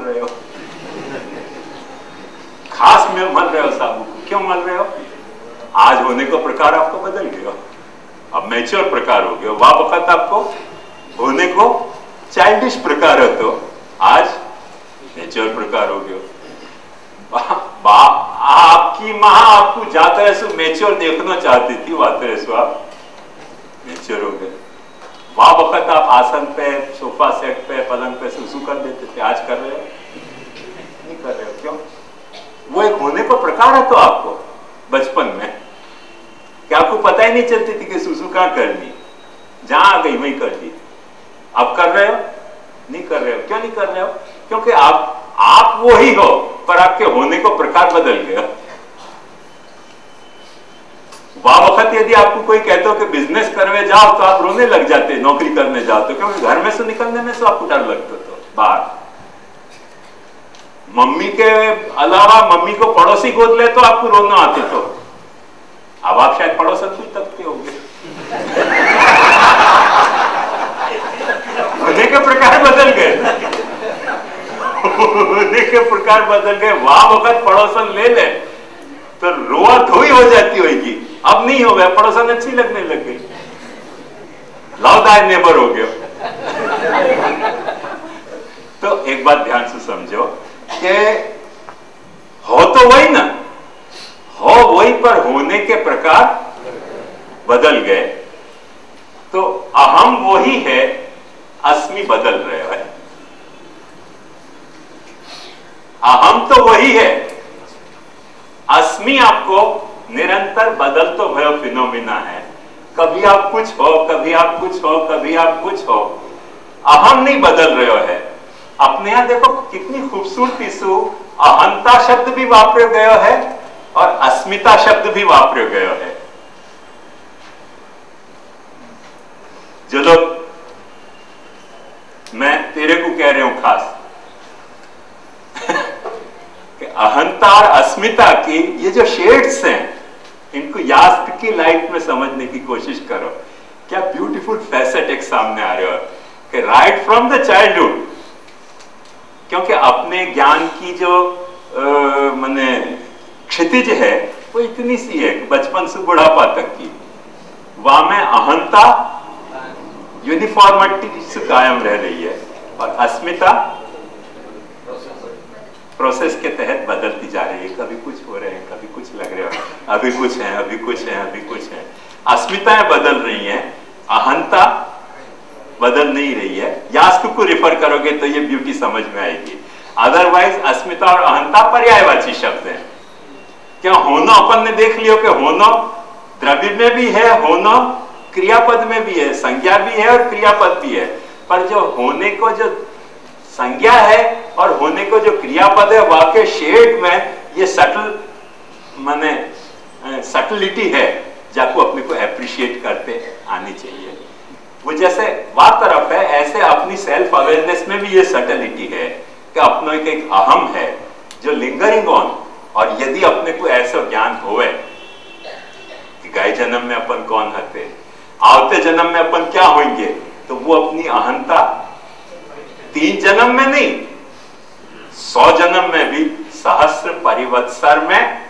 रहे हो, खास में मल रहे हो साबु को, क्यों मल रहे हो? आज होने का प्रकार आपको बदल गया, अब मैच्योर प्रकार हो गया। वह वक्त आपको होने को चाइल्डिश प्रकार है, तो आज मैच्योर प्रकार हो गया। आपकी माँ आपको जाते रहे मैच्योर देखना चाहती थी, वाते रहे आप मैच्योर हो गए। वह वक्त आप आसन पे, सोफा सेट पे, पलंग पे सुसु कर देते थे, आज कर रहे हो? नहीं कर रहे हो, क्यों? वो एक होने का प्रकार है तो आपको बचपन में क्या आपको पता ही नहीं चलती थी कि सुसु कहाँ करनी, जहां आ गई वहीं कर दी। अब कर रहे हो? नहीं कर रहे हो, क्यों नहीं कर रहे हो? क्योंकि आप वो ही हो, पर आपके होने को प्रकार बदल गया। वह वक्त यदि आपको कोई कहते हो कि बिजनेस करने जाओ तो आप रोने लग जाते, नौकरी करने जाओ तो, क्योंकि घर में से निकलने में से आपको डर लगता तो बाहर। मम्मी के अलावा मम्मी को पड़ोसी गोद ले तो आपको रोना आते, तो अब आप शायद पड़ोसन भी तकते होंगे। होने के प्रकार बदल गए, होने के प्रकार बदल गए। वहां वक्त पड़ोसन ले ले तो रोआ धोई हो जाती होगी, अब नहीं हो गया, पड़ोसन अच्छी लगने लग गई, लाउदाय नेबर हो गया। तो एक बात ध्यान से समझो कि हो तो वही ना, हो वही, पर होने के प्रकार बदल गए। तो अहम वही है, अस्मि बदल रहे है। अहम तो वही है, अस्मि आपको निरंतर बदल तो भयो फिनोमिना है। कभी आप कुछ हो, कभी आप कुछ हो, कभी आप कुछ हो, अहम नहीं बदल रहे हो है। अपने यहां देखो कितनी खूबसूरती से अहंता शब्द भी वापरे गयो है और अस्मिता शब्द भी वापरे गयो है। जो लोग, मैं तेरे को कह रही हूं खास कि अहंता और अस्मिता की ये जो शेड्स हैं, इनको यास्क की लाइट में समझने की कोशिश करो। क्या ब्यूटीफुल फैसेट एक सामने आ रहे हो कि राइट फ्रॉम द चाइल्डहुड, क्योंकि अपने ज्ञान की जो माने क्षितिज है वो इतनी सी है, बचपन से बुढ़ापा तक की, वहां में अहंता यूनिफॉर्मिटी से कायम रह रही है और अस्मिता प्रोसेस के तहत बदलती जा रही है। कभी कुछ हो रहे हैं, कभी कुछ लग रहे हो, अभी कुछ है, अभी कुछ है, अभी कुछ है। अस्मिताएं बदल रही हैं, अहंता बदल नहीं रही है। यास्क को रिफर करोगे तो ये ब्यूटी समझ में आएगी। अदरवाइज अस्मिता और अहंता पर्यायवाची शब्द हैं। क्या होना अपन ने देख लियो कि होना द्रव्य में भी है, होना क्रियापद में भी है, संज्ञा भी है और क्रियापद भी है। पर जो होने को जो संज्ञा है और होने को जो क्रियापद है, वाकई शेड में ये सटल माने सटलिटी है, जाको अपने को एप्रिशिएट करते आनी चाहिए। वो जैसे वह तरफ है, ऐसे अपनी सेल्फ अवेयरनेस में भी ये सटलिटी है कि अपनों एक अहम है जो लिंगरिंग ऑन। और यदि अपने को ऐसा ज्ञान होवे कि गए जन्म में अपन कौन हते, आवते जन्म में अपन क्या होंगे, तो वो अपनी अहंता 3 जन्म में नहीं, 100 जन्म में भी सहस्र परिवत्सर में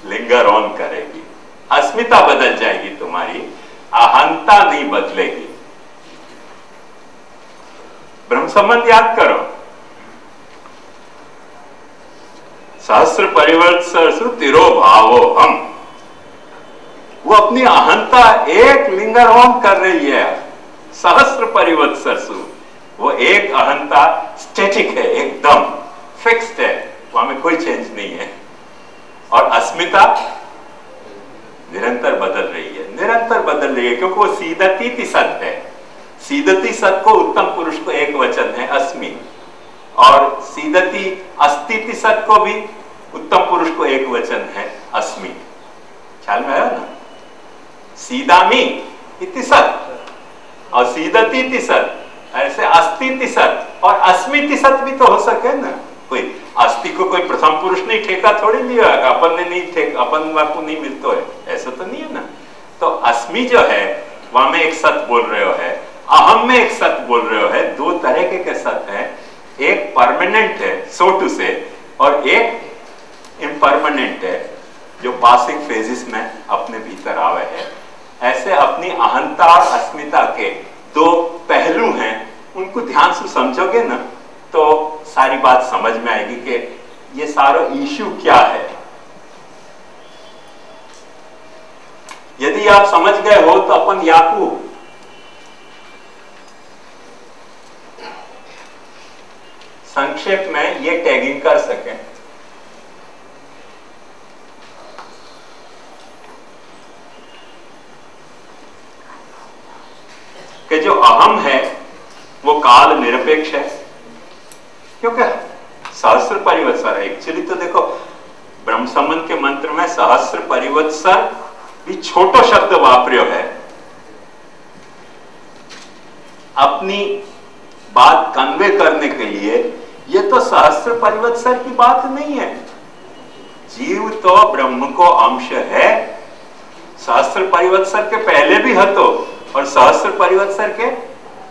लिंगर ऑन करेगी। अस्मिता बदल जाएगी तुम्हारी, अहंता नहीं बदलेगी। ब्रह्म संबंध याद करो, सहस्र परिवत्सर तिरो भावो हम, वो अपनी अहंता एक लिंगर ऑन कर रही है। सहस्र परिवत्सर सु, वो एक अहंता स्टैटिक है, एकदम फिक्स्ड है, वहां में कोई चेंज नहीं है। और अस्मिता निरंतर बदल रही है, निरंतर बदल रही है, क्योंकि वो सीदती सत है। सीदती सत को उत्तम पुरुष को एक वचन है अस्मि, और सीदती अस्तिति सत को भी उत्तम पुरुष को एक वचन है अस्मि। ख्याल में आया ना? सीदामी इति सत और सीदती इति सत, ऐसे अस्तिति सत और अस्मिति सत भी तो हो सके ना। कोई अस्थि को कोई प्रथम पुरुष नहीं ठेका थोड़ी लिया, अपन ने नहीं ठेका, अपन आपको नहीं मिलता है, ऐसा तो नहीं है ना। तो अस्मि जो है वहां में एक सत बोल रहे हो है, अहम में एक सत बोल रहे हो है, 2 तरह के सत है। एक परमानेंट है सो टू से, और एक इम्परमानेंट है जो पासिंग फेजिस में अपने भीतर आवे है। ऐसे अपनी अहंता और अस्मिता के दो पहलू हैं, उनको ध्यान से समझोगे ना तो सारी बात समझ में आएगी कि ये सारा इश्यू क्या है। यदि आप समझ गए हो तो अपन याकू संक्षेप में ये टैगिंग कर सकें कि जो अहम है वो काल निरपेक्ष है, क्योंकि सहस्र परिवत्सर है। एक्चुअली तो देखो ब्रह्म संबंध के मंत्र में सहस्र परिवत्सर भी छोटो शब्द वापर्यो है। अपनी बात कन्वे करने के लिए ये तो सहस्र परिवत्सर की बात नहीं है। जीव तो ब्रह्म को अंश है, सहस्र परिवत्सर के पहले भी हतो और सहस्र परिवत्सर के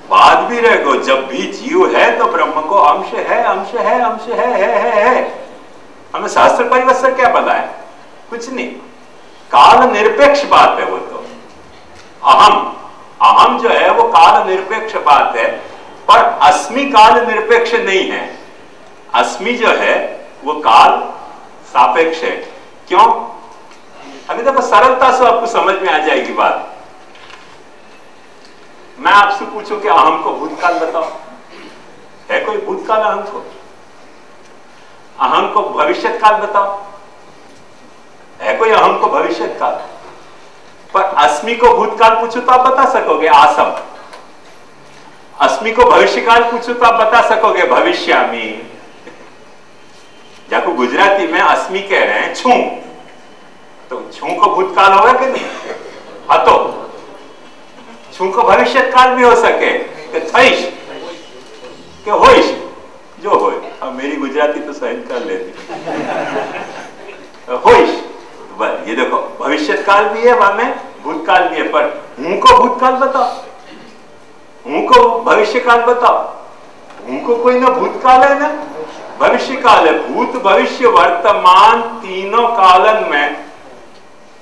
बाद भी रहेगो। जब भी जीव है तो ब्रह्म को अंश है, अंश है, अंश है। हमें सहस्र परिवत्सर क्या पता है? कुछ नहीं। काल निरपेक्ष बात है वो तो। अहम जो है वो काल निरपेक्ष बात है, पर अस्मि काल निरपेक्ष नहीं है। अस्मि जो है वो काल सापेक्ष है। क्यों? अभी देखो सरलता से आपको समझ में आ जाएगी बात। मैं आपसे पूछूं कि अहम को भूतकाल बताओ, है कोई भूतकाल अहम को? अहम को भविष्यत काल बताओ, है कोई अहम को भविष्यत काल? पर अस्मि को भूतकाल पूछो तो आप बता सकोगे आसम। अस्मि को भविष्यकाल पूछो तो आप बता सकोगे भविष्यामी। जाको गुजराती में अस्मि कह रहे हैं छू, तो छू को भूतकाल होगा कि नहीं? हाँ, तो छू को भविष्यत काल भी हो सके कि थईश कि होइश, जो होए। अब मेरी गुजराती तो सहन कर लेती होइश। ये देखो भविष्यत काल भी है, वहां में भूतकाल भी है, पर हूं को भूतकाल बताओ, हूं को भविष्य काल बताओ। हूं को कोई ना भूतकाल है ना भविष्य काल है। भूत भविष्य वर्तमान तीनों कालन में।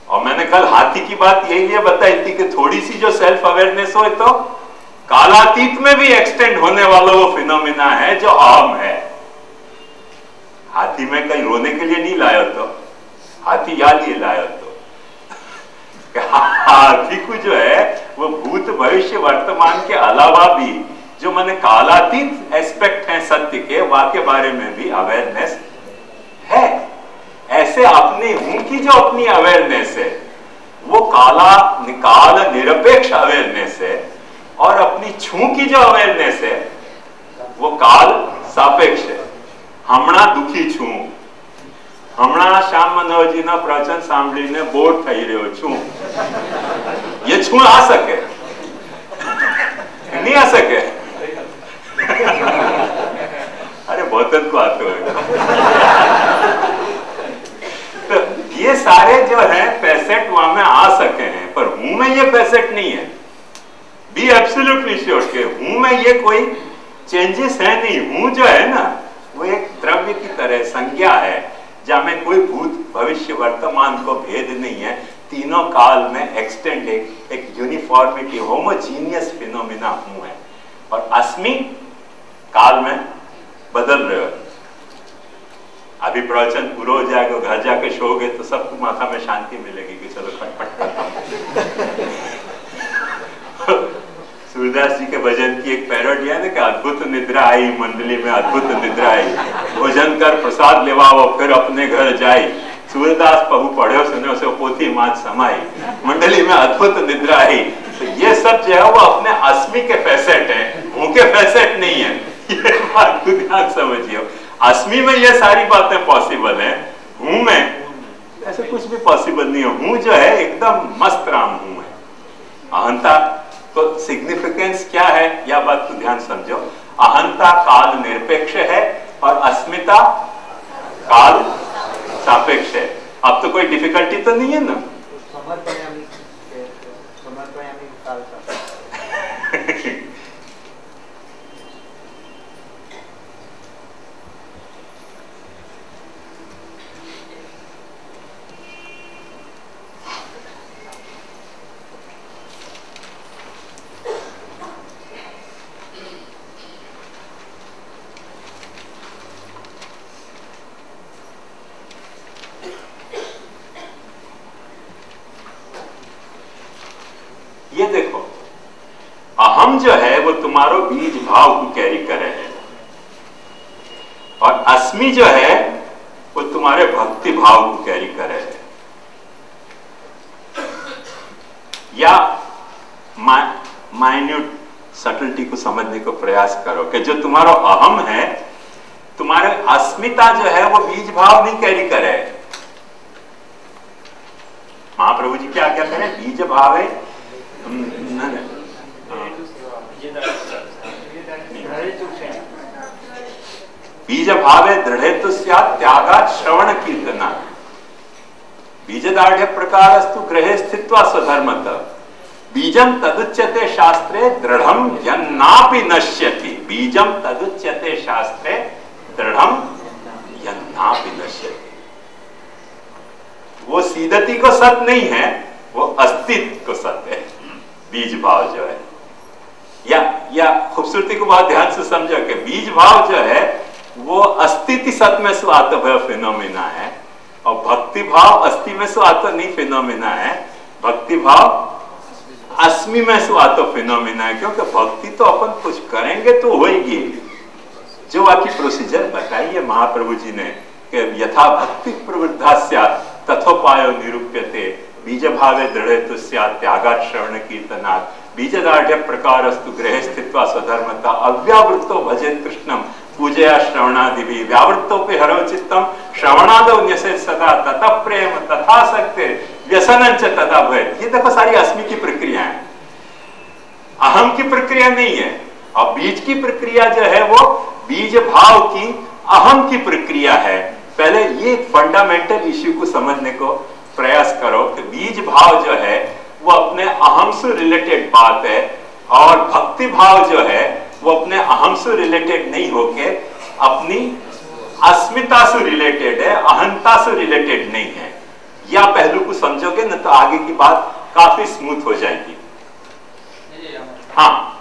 और मैंने कल हाथी की बात यही लिए बताई थी कि थोड़ी सी जो सेल्फ अवेयरनेस हो तो कालातीत में भी एक्सटेंड होने वाला वो फिनोमिना है जो अहम है। हाथी में कहीं रोने के लिए नहीं लाया तो, हाथी या लिए लाया तो हाथी को जो है वो भूत भविष्य वर्तमान के अलावा भी जो मैंने कालातीत एस्पेक्ट है सत्य के, वाके बारे में भी अवेयरनेस है। ऐसे अपनी हूं की जो अपनी अवेयरनेस है वो काल निरपेक्ष अवेयरनेस है, और अपनी छू की जो अवेयरनेस है वो काल सापेक्ष है। हमणा दुखी छू, हमणा श्याम मनोहर जी ना प्रवचन सांभळीने बोर થઈ રહ્યો છું, ये छू आ सके? नहीं आ सके? अरे बहुतन को आते हो। तो ये सारे जो है फैसेट वहां में आ सके हैं, पर हूं में ये फैसेट नहीं है। बी एब्सोल्युटली श्योर के हूं में ये कोई चेंजेस है नहीं। हूं जो है ना वो एक द्रव्य की तरह संज्ञा है, जहां में कोई भूत भविष्य वर्तमान को भेद नहीं है। तीनों काल में एक्सटेंड एक यूनिफॉर्मिटी, होमोजीनियस फिनोमिना हूं है। और अस्मि काल में बदल रहे हो। अभी प्रवचन पूरा हो जाएगा, घर जाके सोओगे तो सबको माथा में शांति मिलेगी कि चलो खटपट खत्म। सूरदास जी के भजन की एक पैरोडी है ना कि अद्भुत निद्रा आई मंडली में, अद्भुत निद्रा आई, भोजन कर प्रसाद लेवाओ फिर अपने घर जाई। सूरदास पहु पढ़ो सुनो से पोथी मात समाई, मंडली में अद्भुत निद्रा आई। तो ये सब जो है वो अपने अस्मि के फैसेट है, हूं के फैसेट नहीं है। ये बात को ध्यान समझिए। अस्मि में ये सारी बातें पॉसिबल है, हूं में ऐसे कुछ भी पॉसिबल नहीं है। हूं जो है एकदम मस्त राम हूं है। अहंता तो सिग्निफिकेंस क्या है, यह बात को ध्यान समझो। अहंता काल निरपेक्ष है और अस्मिता काल सापेक्ष है। अब तो कोई डिफिकल्टी तो नहीं है ना? बीज भाव को कैरी कर रहे हैं, और अस्मि जो है वो तुम्हारे भक्ति भाव को कैरी कर रहे हैं। या माइन्यूट सटलिटी को समझने को प्रयास करो कि जो तुम्हारा अहम है, तुम्हारे अस्मिता जो है वो बीज भाव नहीं कैरी करे। महाप्रभु जी क्या क्या करें? बीज भाव है, बीज भावे दृढ़ेतु स्यात् त्यागात् श्रवण कीर्तना, बीजदाढ़ प्रकारस्तु गृहे स्थित्वा स्वधर्मतः, बीजम तदुच्यते शास्त्रे दृढ़म यन्नापि नश्यति। बीजम तदुच्यते शास्त्रे दृढ़म यन्नापि नश्यति। वो सीधति को सत नहीं है, वो अस्तित्व को सत है बीज भाव जो है। या खूबसूरती को बहुत ध्यान से समझो कि बीज भाव जो है वो अस्तित्व सत में सु आत्म फिनोमिना है, और भक्ति भाव अस्थि में सु आत्म नहीं फिनोमिना है, भक्ति भाव अस्मि में सु आत्म फिनोमिना है। क्योंकि भक्ति तो अपन कुछ करेंगे तो होगी, जो आपकी प्रोसीजर बताई है महाप्रभु जी ने कि यथा भक्ति प्रवृद्धा स्यात् तथोपायो निरूप्यते, बीज भावे दृढ़ेतु स्यात् त्यागात् श्रवण कीर्तनात्, बीजदाढ़ प्रकारस्तु गृहे स्थित्वा स्वधर्मतः, अव्यावृत्तो भजेत् कृष्णं पूजया श्रवणादिभि, व्यावृत्तोपि हरो चित्तम श्रवणादौ न्यसेत् सदा, ततः प्रेम तथासक्ति व्यसनं च तदा भवेत्। ये देखो सारी अस्मि की प्रक्रिया है, अहम की प्रक्रिया नहीं है। और बीज की प्रक्रिया जो है वो बीज भाव की अहम की प्रक्रिया है। पहले ये फंडामेंटल इश्यू को समझने को प्रयास करो कि बीज भाव जो है वो अपने अहम से रिलेटेड बात है, और भक्ति भाव जो है वो अपने अहम से रिलेटेड नहीं होके अपनी अस्मिता से रिलेटेड है, अहंता से रिलेटेड नहीं है। या पहलू को समझोगे ना तो आगे की बात काफी स्मूथ हो जाएगी। हाँ,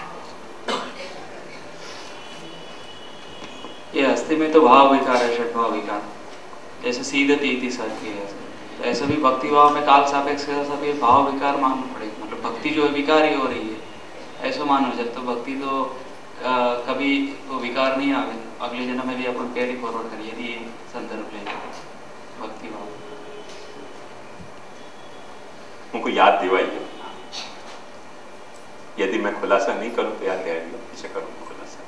ये अस्थि में तो भाव विकार है, षट भाव विकार, जैसे सीधति इति सत्य है, तो ऐसा भी भक्ति भाव में काल सापेक्ष सभी भाव विकार मानना पड़ेगा। मतलब भक्ति जो है विकार ही हो रही है, ऐसा मानो। जब तो भक्ति तो कभी वो विकार नहीं आवे, अगले जन्म में भी अपन कैरी फॉरवर्ड करिए यदि संदर्भ ले भक्ति भाव। उनको याद दिवाइए, यदि मैं खुलासा नहीं करूं तो याद दिलाइए, पीछे करूंगा खुलासा।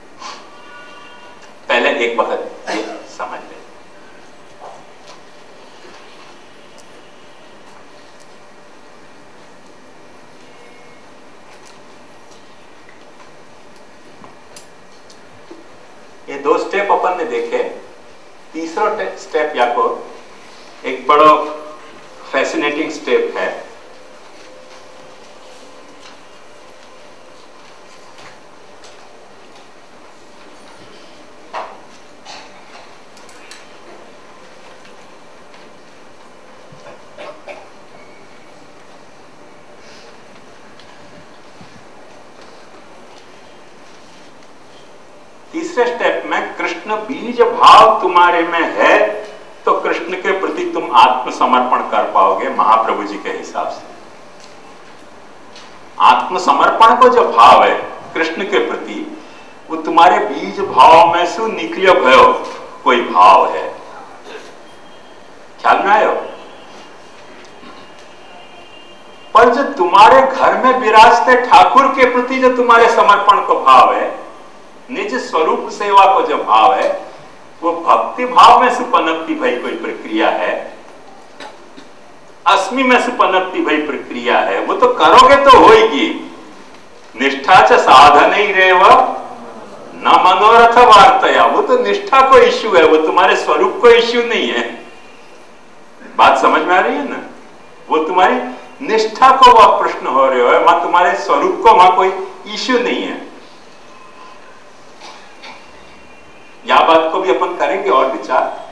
पहले एक वक्त ये समझ ले, ये दो स्टेप अपन ने देखे। तीसरा स्टेप या को एक बड़ा फैसिनेटिंग स्टेप है। तीसरे स्टेप में कृष्ण बीज भाव तुम्हारे में है तो कृष्ण के प्रति तुम आत्मसमर्पण कर पाओगे महाप्रभु जी के हिसाब से। आत्मसमर्पण को जो भाव है कृष्ण के प्रति, वो तुम्हारे बीज भाव में से निकलियो भयो कोई भाव है। ख्याल में आयो? पर जो तुम्हारे घर में विराजते ठाकुर के प्रति जो तुम्हारे समर्पण को भाव है, निज स्वरूप सेवा को जो भाव है, वो भक्ति भाव में सुपनप्ति भई कोई प्रक्रिया है, अस्मि में सुपनप्ति भई प्रक्रिया है। वो तो करोगे तो होगी। निष्ठा च साधन ही रेव न मनोरथ वार्तया, वो तो निष्ठा को इश्यू है, वो तुम्हारे स्वरूप को इश्यू नहीं है। बात समझ में आ रही है ना? वो तुम्हारी निष्ठा को वह प्रश्न हो रहे हो, वहां तुम्हारे स्वरूप को वहां कोई इश्यू नहीं है। यह बात को भी अपन करेंगे और विचार।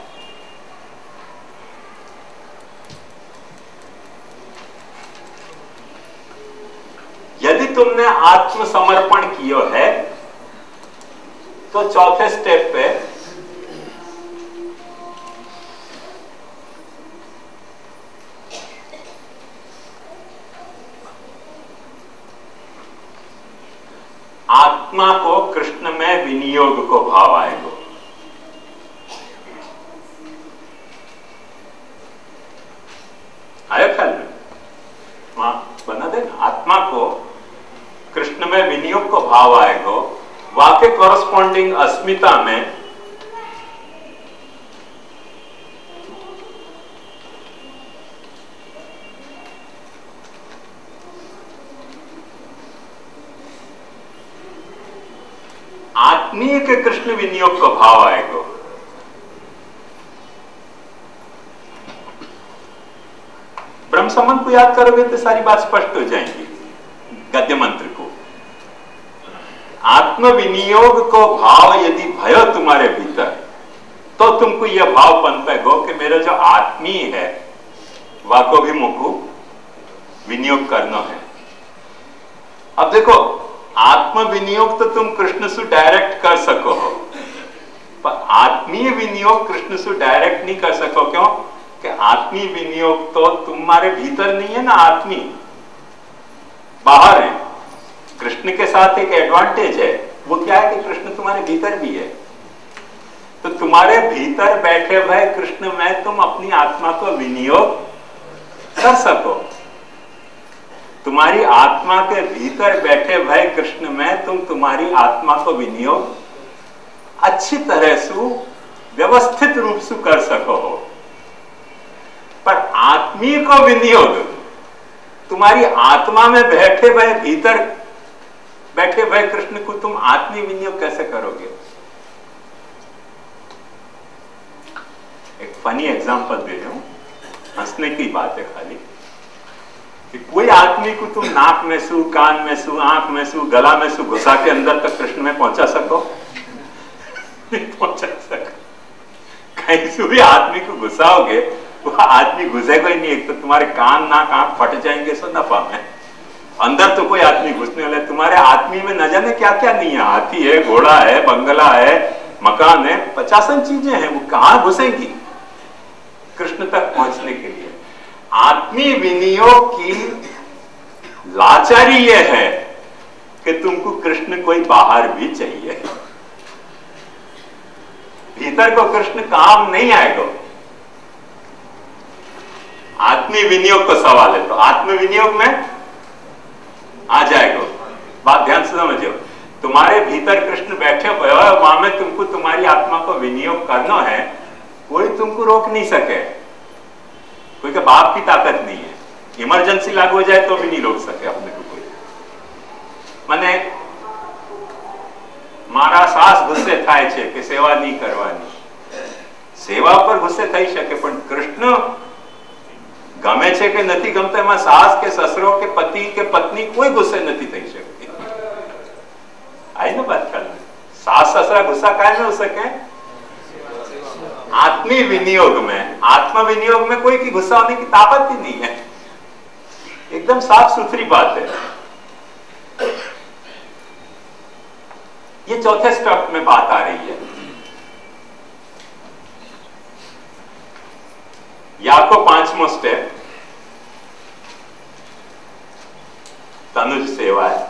यदि तुमने आत्मसमर्पण किया है तो चौथे स्टेप पे आत्मा को कृष्ण में विनियोग को भाव आएगा। आया ख्याल में? वहां बना देना, आत्मा को कृष्ण में विनियोग को भाव आएगा, वहां के कॉरस्पॉन्डिंग अस्मिता में आत्मीय के कृष्ण विनियोग का भाव आएगा। ब्रह्म संबंध को याद करोगे तो सारी बात स्पष्ट हो जाएगी। गद्य मंत्र को, आत्म विनियोग को भाव यदि भयो तुम्हारे भीतर, तो तुमको यह भाव पनपेगो कि मेरा जो आत्मीय है वह को भी मुझको विनियोग करना है। अब देखो, आत्म विनियोग तो तुम कृष्ण से डायरेक्ट कर सको हो, पर आत्मीय विनियोग कृष्ण से डायरेक्ट नहीं कर सको। क्यों? कि आत्मीय विनियोग तो तुम्हारे भीतर नहीं है ना, आत्मी बाहर है। कृष्ण के साथ एक एडवांटेज है, वो क्या है कि कृष्ण तुम्हारे भीतर भी है। तो तुम्हारे भीतर बैठे हुए कृष्ण में तुम अपनी आत्मा को विनियोग कर सको। तुम्हारी आत्मा के भीतर बैठे हुए कृष्ण में तुम तुम्हारी आत्मा को विनियोग अच्छी तरह से व्यवस्थित रूप से कर सको हो। पर आत्मीय को विनियोग तुम्हारी आत्मा में बैठे हुए भीतर बैठे हुए कृष्ण को तुम आत्मीय विनियोग कैसे करोगे? एक फनी एग्जांपल दे रहा हूं, हंसने की बात है खाली, कि कोई आदमी को तुम नाक में सू, कान में सू, आंख में सू, गला में सू घुसा के अंदर तक कृष्ण में पहुंचा सको? नहीं पहुंचा सको। कहीं से भी आदमी को घुसाओगे वह आदमी घुसेगा ही नहीं। एक तो तुम्हारे कान नाक आंख फट जाएंगे, सो नफा में अंदर तो कोई आदमी घुसने वाला है। तुम्हारे आदमी में न जाने क्या क्या नहीं है, हाथी है, घोड़ा है, बंगला है, मकान है, 50 चीजें हैं, वो कहां घुसेंगी कृष्ण तक पहुंचने के लिए? आत्मीय विनियोग की लाचारी यह है कि तुमको कृष्ण कोई बाहर भी चाहिए, भीतर को कृष्ण काम नहीं आएगा। आत्मीय विनियोग का सवाल है, तो आत्म विनियोग में आ जाएगा। बात ध्यान से समझो, तुम्हारे भीतर कृष्ण बैठे हुए हो, वहां में तुमको तुम्हारी आत्मा को विनियोग करना है, कोई तुमको रोक नहीं सके। कोई के बाप की ताकत नहीं है, इमरजेंसी लागू हो जाए तो भी नहीं रोक सके अपने को कोई। माने मारा सास गुस्से थाय छे कि सेवा नहीं करवानी, सेवा पर गुस्से થઈ શકે, પણ કૃષ્ણ ગમે છે કે નથી ગમતા એમાં સાસ કે સસરો કે પતિ કે પત્ની કોઈ ગુસ્સે નથી થઈ શકતી। आई ना बात ख्याल में? सास ससरा गुस्सा काहे में हो सके? आत्मीय विनियोग में, आत्मा विनियोग में कोई की गुस्सा होने की ताकत ही नहीं है। एकदम साफ सुथरी बात है। ये चौथे स्टेप में बात आ रही है। या को 5वां स्टेप तनुज सेवा है।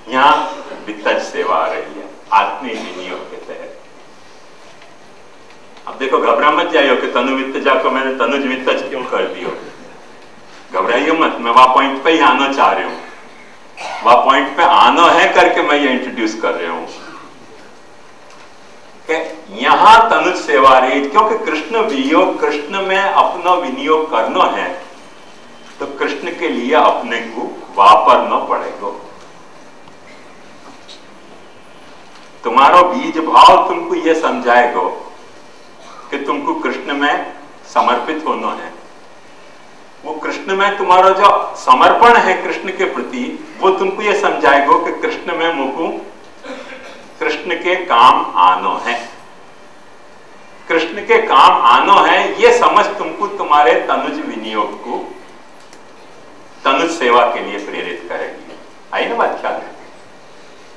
यहां वित्तज सेवा आ रही है आत्मीय विनियोग के तहत। अब देखो, घबरा मत जाइयो कि तनु वित्तजा को मैंने तनुज वित्तज क्यों कर दियो। घबराइयो मत, मैं वहां पॉइंट पे ही आना चाह रही हूं। वहां पॉइंट पे आना है करके मैं ये इंट्रोड्यूस कर रहा हूं कि यहां तनुज सेवा रही, क्योंकि कृष्ण वियोग, कृष्ण में अपना विनियोग करना है तो कृष्ण के लिए अपने को वापरना पड़ेगा। तुम्हारा बीज भाव तुमको यह समझाएगा कि तुमको कृष्ण में समर्पित होना है। वो कृष्ण में तुम्हारा जो समर्पण है कृष्ण के प्रति, वो तुमको ये समझाएगा कि कृष्ण में मुझको कृष्ण के काम आना है, कृष्ण के काम आना है। ये समझ तुमको तुम्हारे तनुज विनियोग को, तनुज सेवा के लिए प्रेरित करेगी। आई ना बात ख्याल में?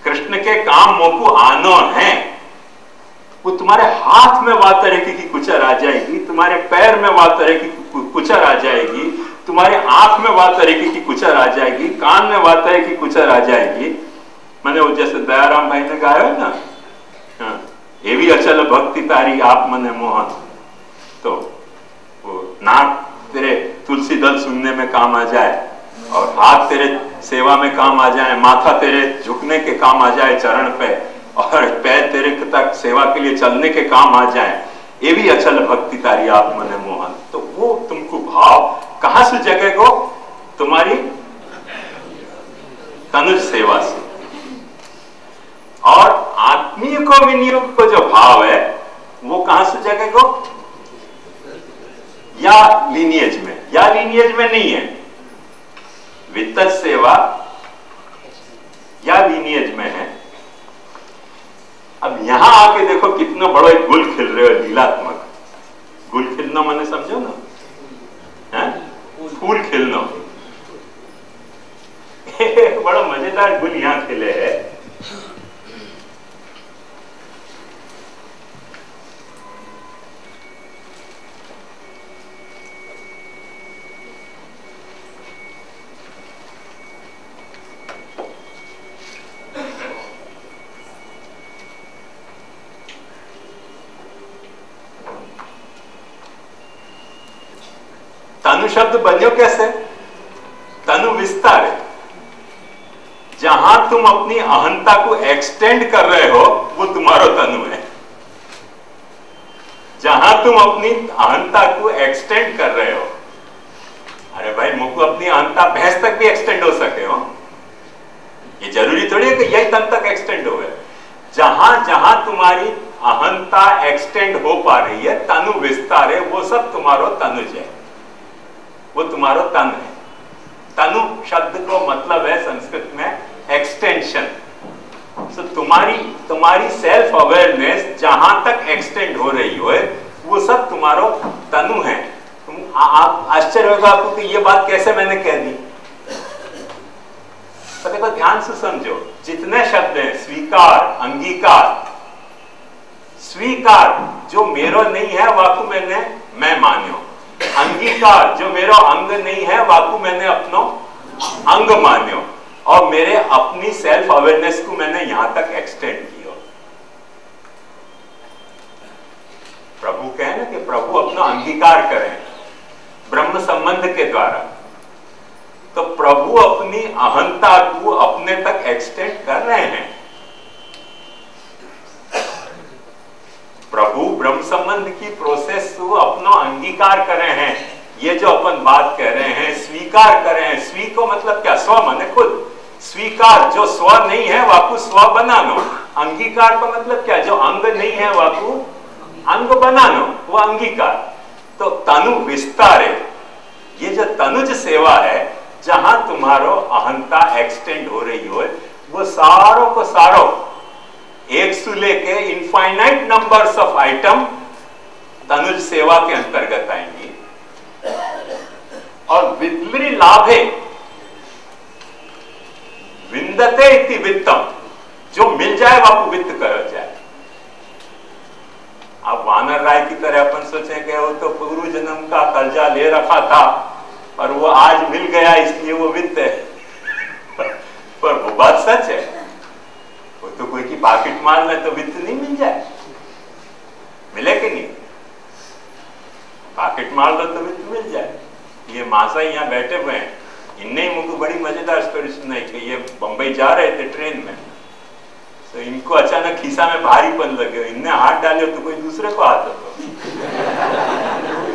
कृष्ण के काम मुझको आना है, वो तुम्हारे हाथ में वाह तरीके की कुचर आ जाएगी, तुम्हारे पैर में वाह तरीके की कुचर आ जाएगी, तुम्हारे आंख में वाह तरीके की कुचर आ जाएगी, कान में वाह तरीके की कुचर आ जाएगी। मैंने वो जैसे दयाराम भाई ने गाया है ना, हाँ, ये भी अचल भक्ति तारी आप मने मोहन। तो वो नाक तेरे तुलसी दल सुनने में काम आ जाए, और हाथ तेरे सेवा में काम आ जाए, माथा तेरे झुकने के काम आ जाए चरण पे, और पैर तेरे तक सेवा के लिए चलने के काम आ जाए, ये भी अचल भक्ति तारी आप मने मोहन। तो वो तुमको भाव कहां से जगेगो? तुम्हारी तनुज सेवा से। और आत्मीय को विनियोग को जो भाव है वो कहां से जगेगो? या लीनियज में, या लीनियज में नहीं है, वित्त सेवा या लीनियज में है। अब यहां आके देखो कितना बड़ा एक गुल खिल रहे हो, लीलात्मक गुल खिलना मैंने समझो ना, है फूल खिलना। बड़ा मजेदार गुल यहां खिले है। तनु शब्द बन्यो कैसे? तनु विस्तार है। जहां तुम अपनी अहंता को एक्सटेंड कर रहे हो वो तुम्हारा तनु है। जहां तुम अपनी अहंता को एक्सटेंड कर रहे हो, अरे भाई मुझको अपनी अहंता भैंस तक भी एक्सटेंड हो सके हो, ये जरूरी थोड़ी है कि यही तन तक एक्सटेंड हो गए। जहां जहां तुम्हारी अहंता एक्सटेंड हो पा रही है, तनु विस्तार है, वो सब तुम्हारा तनुज है, वो तुम्हारा तन है। तनु शब्द को मतलब है संस्कृत में एक्सटेंशन। सो तुम्हारी सेल्फ अवेयरनेस जहां तक एक्सटेंड हो रही हो वो सब तुम्हारा तनु है। आप आश्चर्य होगा आपको कि ये बात कैसे मैंने कह दी। तो देखो ध्यान से समझो, जितने शब्द हैं, स्वीकार, अंगीकार, स्वीकार जो मेरो नहीं है वाकु मैंने मैं मान्यो, अंगीकार जो मेरा अंग नहीं है वाकु मैंने अपनो अंग मान्यो, और मेरे अपनी सेल्फ अवेयरनेस को मैंने यहां तक एक्सटेंड किया। प्रभु कहे ना कि प्रभु अपना अंगीकार करें ब्रह्म संबंध के द्वारा, तो प्रभु अपनी अहंता को अपने तक एक्सटेंड कर रहे हैं। प्रभु ब्रह्म संबंध की प्रोसेस को अपना अंगीकार कर रहे हैं। ये जो अपन बात कह रहे हैं, स्वीकार कर रहे हैं। स्वी को मतलब क्या? स्व माने खुद। स्वीकार जो स्व नहीं है वाकु स्व बनानो। अंगीकार का मतलब क्या? जो अंग नहीं है वाकु अंग बनानो, वो अंगीकार। तो तनु विस्तार है। ये जो तनुज सेवा है, जहां तुम्हारो अहंता एक्सटेंड हो रही हो, वो सारों को सारों एक से लेके infinite numbers of item Tanuj सेवा के अंतर्गत आएंगी। और विद्मि लाभे विंदते इति वित्तम, जो मिल जाए वापु वित्त कर जाए। अब वानर राय की तरह अपन सोचे कि वो तो पूर्व जन्म का कर्जा ले रखा था और वो आज मिल गया इसलिए वो वित्त है। पर वो बात सच है। वो तो कोई की पॉकेट मार ले तो वित्त नहीं मिल जाए, मिले कि नहीं? पॉकेट मार लो तो वित्त मिल जाए। ये मासा यहाँ बैठे हुए हैं, इनने ही मुझको बड़ी मजेदार स्टोरी सुनाई कि ये बंबई जा रहे थे ट्रेन में, तो इनको अचानक खीसा में भारीपन लगे, इनने हाथ डाले तो कोई दूसरे को हाथ दो।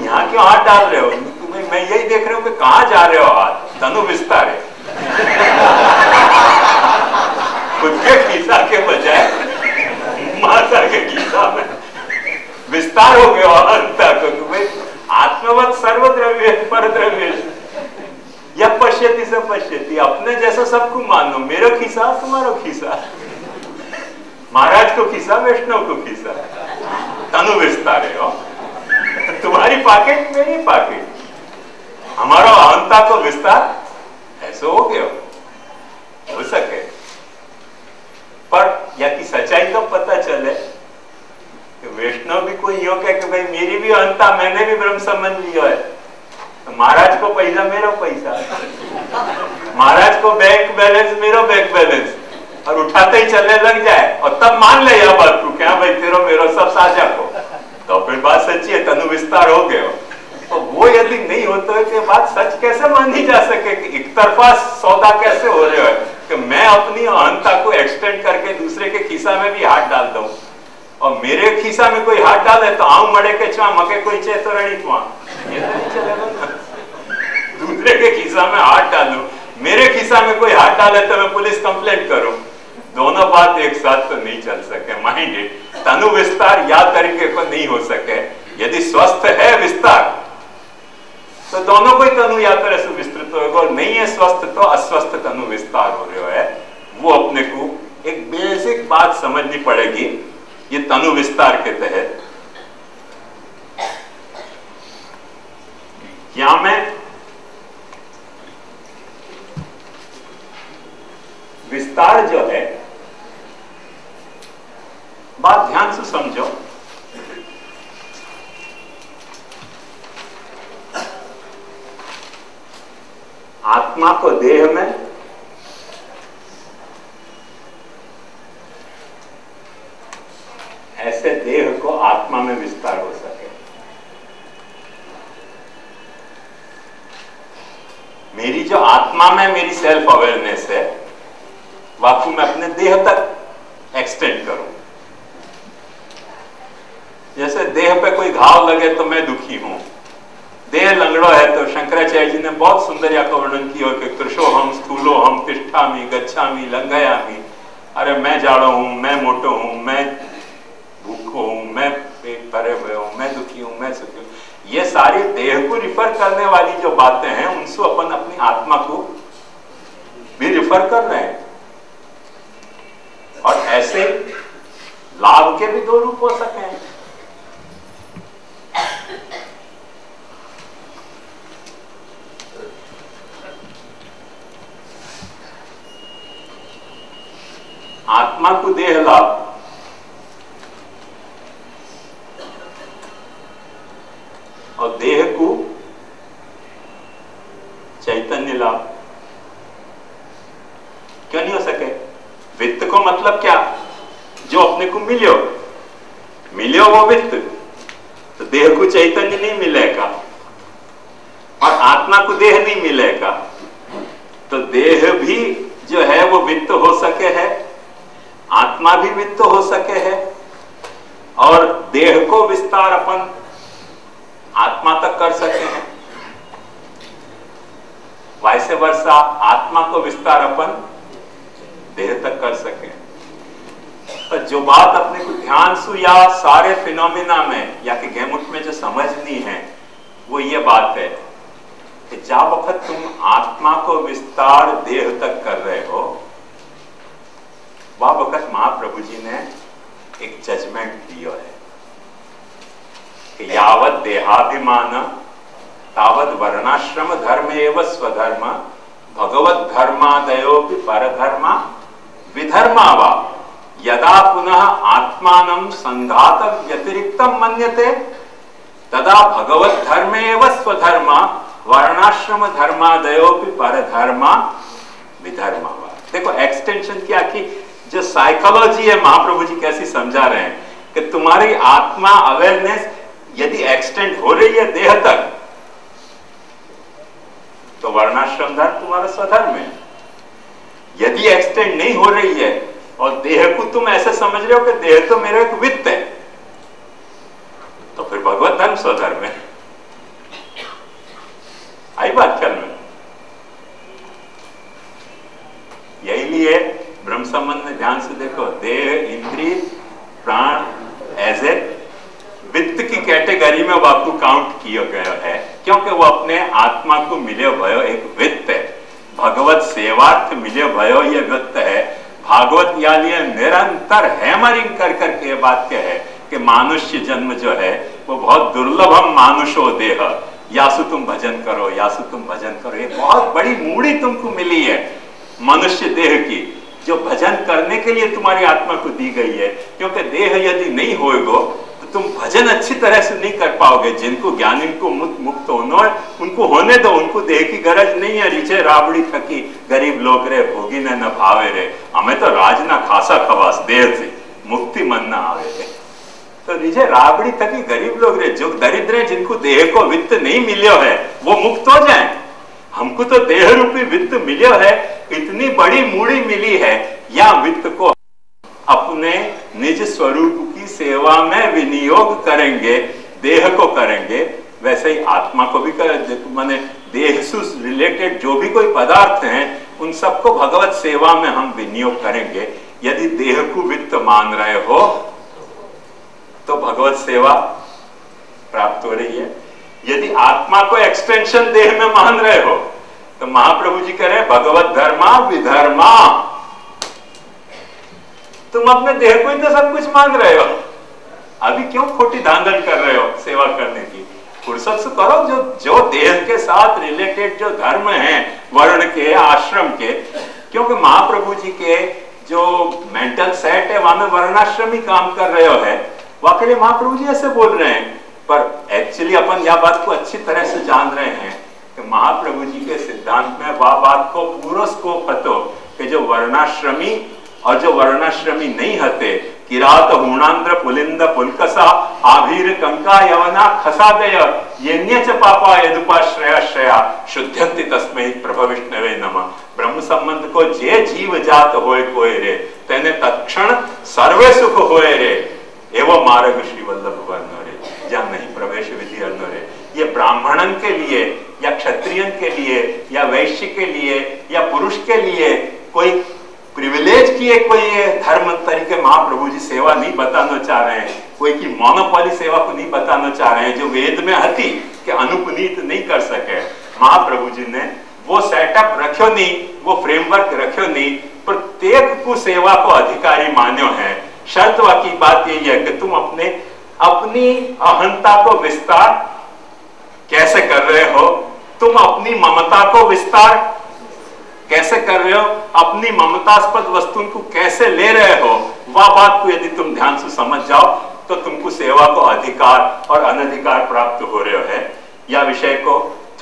यहाँ क्यों हाथ डाल रहे हो? मैं यही देख रहा हूँ कि कहाँ जा रहे हो हाथ? तनु विस्तार है। खुद के खीसा के बजाय माता के खीसा में विस्तार हो गया अंत तक। आत्मवत सर्वद्रव्य पर द्रव्य या पश्यति से पश्यति, अपने जैसा सबको मानो। मेरा खीसा तुम्हारा खीसा, महाराज को खीसा वैष्णव को खीसा। तनु विस्तार है। तुम्हारी पॉकेट मेरी पॉकेट, हमारा अहंता को विस्तार ऐसे हो गया हो सके। पर या की सच्चाई तो पता चले महाराज को पैसा मेरो पैसा, महाराज को बैंक बैलेंस मेरो बैंक बैलेंस, और उठाते ही चलने लग जाए और तब मान ले यह बात तू क्या भाई तेरो मेरो सब साझा को, तो फिर बात सच्ची है, तनु विस्तार हो गया। तो वो यदि नहीं होता है कि बात सच कैसे मानी जा सके, कि एक तरफा सौदा कैसे हो रहा है कि मैं अपनी अहंता को एक्सटेंड करके दूसरे के खिस्सा में भी हाथ डाल दूं, और मेरे खिस्सा में कोई हाथ डाले तो आऊं मड़े के छुआ मके कोई चे तो रड़ी छुआ, ये तो नहीं चलेगा ना। दूसरे के खिस्सा में हाथ डालूं, मेरे खिस्सा में कोई हाथ डाले तो मैं पुलिस कंप्लेंट करूं, दोनों बात एक साथ तो नहीं चल सके। माइंड इट, तनु विस्तार या तरीके को नहीं हो सके। यदि स्वस्थ है विस्तार तो दोनों को तनु या तरह से विस्तृत होगा, और नहीं है स्वस्थ तो अस्वस्थ तनु विस्तार हो रहा है। वो अपने को एक बेसिक बात समझनी पड़ेगी ये तनु विस्तार के तहत। यहां में विस्तार जो है, बात ध्यान से समझो, आत्मा को देह में, ऐसे देह को आत्मा में विस्तार हो सके। मेरी जो आत्मा में मेरी सेल्फ अवेयरनेस है, वाकू मैं अपने देह तक एक्सटेंड करूं। जैसे देह पे कोई घाव लगे तो मैं दुखी हूं, देह लंगड़ो है तो शंकराचार्य जी ने बहुत सुंदर या का वर्णन किया कि कृशो हम स्थूलो हम तिष्ठामि गच्छामि लंघयामि। अरे मैं जाड़ो हूं, मैं मोटो हूं, मैं भूखो हूं, मैं पेट भरे हुए हूं, मैं दुखी हूं, मैं सुखी हूं, ये सारी देह को रिफर करने वाली जो बातें हैं उनसे अपन अपनी आत्मा को भी रिफर कर रहे हैं। और ऐसे लाभ के भी दो रूप हो सके हैं। आत्मा को देह लाभ, और देह को चैतन्य लाभ। क्यों नहीं हो सके? वित्त को मतलब क्या? जो अपने को मिलो वो वित्त, तो देह को चैतन्य नहीं मिलेगा और आत्मा को देह नहीं मिलेगा, तो देह भी जो है वो वित्त हो सके है, आत्मा भी वित्त हो सके है, और देह को विस्तार अपन आत्मा तक कर सके हैं। वैसे वर्षा आत्मा को विस्तार अपन देह तक कर सके। तो जो बात अपने को ध्यान सु या सारे फिनोमिना में या कि गेमुट में जो समझनी है वो ये बात है कि जब वक्त तुम आत्मा को विस्तार देह तक कर रहे हो, वह वक्त महाप्रभु जी ने एक जजमेंट दिया है कि यावत देहाभिमान तावत वर्णाश्रम धर्म एव स्वधर्म भगवत धर्मादयोपि परधर्मा विधर्मा वा यदा पुनः आत्मानं संघात व्यतिरिक्तम मन्यते तदा भगवत धर्म एव स्वधर्म वर्णाश्रम धर्मादयोपि परधर्मा विधर्मा वा। देखो एक्सटेंशन क्या कि जो साइकोलॉजी है महाप्रभु जी कैसी समझा रहे हैं कि तुम्हारी आत्मा अवेयरनेस यदि एक्सटेंड हो रही है देह तक तो वर्णाश्रम धर्म तुम्हारा स्वधर्म है। यदि एक्सटेंड नहीं हो रही है और देह को तुम ऐसे समझ रहे हो कि देह तो मेरा एक वित्त है, तो फिर भगवत धर्म स्वधर्म है। आई बात ख्याल में? यही लिए ब्रह्म संबंध में ध्यान से देखो, देह इंद्रिय प्राण एज ए वित्त की कैटेगरी में वो आपको काउंट किया गया है, क्योंकि वो अपने आत्मा को मिले भयो एक वित्त है। भगवत सेवार्थ मिले भयो ये वित्त है। भागवत या लिए निरंतर हैमरिंग कर करके ये बात क्या है कि मानुष्य जन्म जो है वो बहुत दुर्लभम मानुषो देह, यासु तुम भजन करो, यासु तुम भजन करो। ये बहुत बड़ी मूड़ी तुमको मिली है मनुष्य देह की, जो भजन करने के लिए तुम्हारी आत्मा को दी गई है। क्योंकि देह यदि नहीं होएगो तो तुम भजन अच्छी तरह से नहीं कर पाओगे। जिनको ज्ञान, इनको मुक्त होना है, उनको होने दो, उनको देह की गरज नहीं है। रीचे राबड़ी थकी गरीब लोग रे, भोगी न भावे रे, हमें तो राज ना खासा खवास, देह से मुक्ति मन ना आवे रे। तो रीचे राबड़ी थकी गरीब लोग रे, जो दरिद्र है, जिनको देह को वित्त नहीं मिलियो है, वो मुक्त हो जाए। हमको तो देह रूपी वित्त मिलियो है, इतनी बड़ी मूड़ी मिली है, या वित्त को अपने निज स्वरूप की सेवा में विनियोग करेंगे, देह को करेंगे, वैसे ही आत्मा को भी माने देह से रिलेटेड जो भी कोई पदार्थ हैं, उन सबको भगवत सेवा में हम विनियोग करेंगे। यदि देह को वित्त मान रहे हो तो भगवत सेवा प्राप्त हो रही है। यदि आत्मा को एक्सटेंशन देह में मान रहे हो तो महाप्रभु जी कह रहे हैं भगवत धर्मा विधर्मा। तुम अपने देह को ही तो सब कुछ मान रहे हो, अभी क्यों खोटी धांधल कर रहे हो सेवा करने की? फुर्सत से करो जो देह के साथ रिलेटेड जो धर्म है, वर्ण के, आश्रम के, क्योंकि महाप्रभु जी के जो मेंटल सेट है वहां में वर्णाश्रमी काम कर रहे हो है। वाकई महाप्रभु जी ऐसे बोल रहे हैं, पर एक्चुअली अपन यह बात को अच्छी तरह से जान रहे हैं कि महाप्रभु जी के सिद्धांत में वह बात को पूरा स्कोप हतो कि जो वर्णाश्रमी और जो वर्णाश्रमी नहीं हते, किरात हूणांद्र पुलिंद पुलकसा आभीर कंका यवना खसादय येन्य च पापा यदुपाश्रया श्रया शुद्धंति तस्मै प्रभु विष्णवे नमः। ब्रह्म संबंध को जे जीव जात होय कोय रे, तेने तत्क्षण सर्वे सुख होय रे, एवं मार्ग श्री वल्लभ वर्ण रे, जहाँ नहीं प्रवेश विधि अर्ण रे। ये ब्राह्मणन के लिए या क्षत्रियन के लिए या वैश्य के लिए या पुरुष के लिए कोई प्रिविलेज किए कोई धर्म तरीके महाप्रभु जी सेवा नहीं बताना चाह रहे हैं, कोई की मोनोपोली सेवा को नहीं बताना चाह रहे हैं जो वेद में हती कि अनुपुनीत नहीं कर सके। महाप्रभु जी ने वो सेटअप रखो नहीं, वो फ्रेमवर्क रखो नहीं, प्रत्येक को सेवा को अधिकारी मान्यो है। शर्त की बात यही है कि तुम अपनी अहंता को विस्तार कैसे कर रहे हो, तुम अपनी ममता को विस्तार कैसे कर रहे हो, अपनी ममतास्पद वस्तु को कैसे ले रहे हो, वह बात को यदि तुम ध्यान से समझ जाओ तो तुमको सेवा को अधिकार और अनधिकार प्राप्त हो रहे है। या विषय को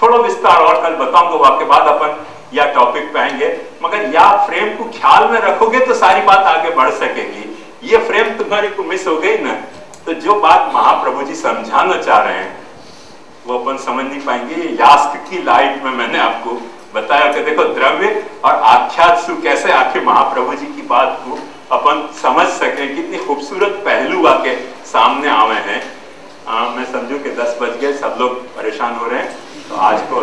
थोड़ा विस्तार और कल बताऊंगा, वाके बाद अपन या टॉपिक पे आएंगे, मगर या फ्रेम को ख्याल में रखोगे तो सारी बात आगे बढ़ सकेगी। ये फ्रेम तुम्हारी को मिस हो गई ना तो जो बात महाप्रभु जी समझाना चाह रहे हैं वो अपन समझ नहीं पाएंगे। यास्क की लाइट में मैंने आपको बताया कि देखो द्रव्य और आख्यात सु कैसे आखिर महाप्रभु जी की बात को अपन समझ सके, कितनी खूबसूरत पहलू आके सामने आवे हैं। मैं समझू कि 10 बज गए, सब लोग परेशान हो रहे हैं, तो आज को